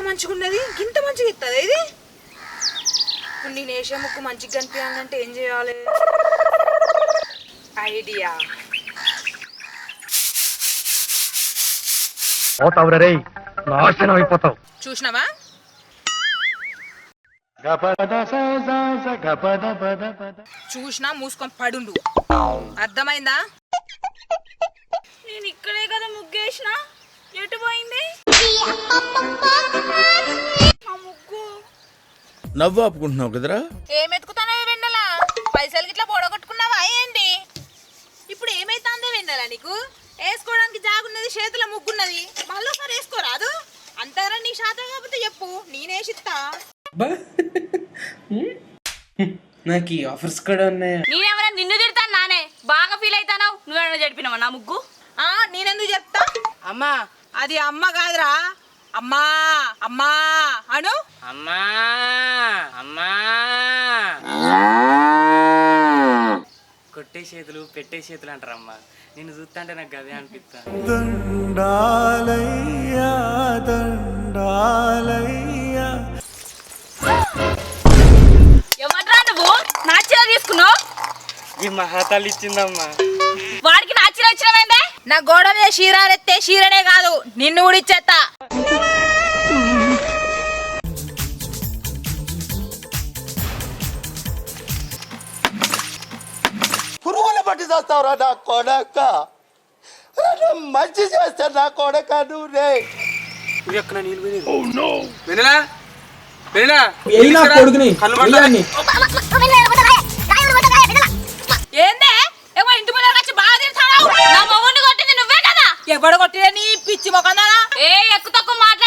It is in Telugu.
మంచిగా ఉన్నది, ఇంత మంచిగా ఇస్తుంది ఇది. ఇప్పుడు నేను వేసే ముక్కు మంచిగా కనిపించాలంటే ఏం చేయాలి? ఐడియా. చూసినావా? చూసినా మూసుకొని పడుండు, అర్థమైందా? నేను ఇక్కడే కదా ముగ్గేసిన, ఎటు పోయింది ఆ ముగ్గు? నవ్వు ఆపుకుంటున్నావు కదరా? ఏం ఎత్తుకుతానో వెన్నెలా, పైసలు గిట్లా పొడగొట్టుకున్నావా ఏంటి? ఇప్పుడు ఏమైతుందో వెన్నెలా, నీకు వేసుకోవడానికి జాగున్నది, చేతుల ముగ్గున్నది, మళ్ళీ ఒకసారి వేసుకోరాదు? అంతగా నీ శాతం కాకపోతే చెప్పు, నేనేసిస్తా. నాకు ఈ ఆఫర్స్ కూడా ఉన్నాయా? నేనేమన్నా నిన్ను తిడతాను నానే, బాగా ఫీల్ అవుతాను. నువ్వేమన్నా చెప్పినావా నా ముగ్గు? నేనెందుకు చెప్తా? అమ్మా అది అమ్మ కాదురా, అమ్మా అమ్మా అను. అమ్మా అమ్మా. కొట్టే చేతులు పెట్టే చేతులు అంటారమ్మా. నిన్ను చూస్తా అంటే నాకు అదే అనిపిస్తా. దండాలయ్యా దండాలయ్యా. ఎవడ్రా నువ్వు నా చీర తీసుకున్నావు? ఈ మహాతాలు ఇచ్చిందమ్మా. వాడికి నా చీర ఇచ్చినవేందే? నా గోడ మీద చీరాలెత్తే చీరనే కాదు, నిన్ను కూడా ఇచ్చేస్తా. పురుగులు పట్టి చేస్తావురా నా కొడక, మంచి చేస్తా నా కొడక నువ్వే. ఏందే ఏమో ఇంటి ముందర వచ్చి బాగా తిడతావు? నా మొగుడిని కొట్టింది నువ్వే కదా? ఎవడు కొట్టినా నీ పిచ్చి మొకందానా? ఏ ఎక్కువ తక్కువ మాట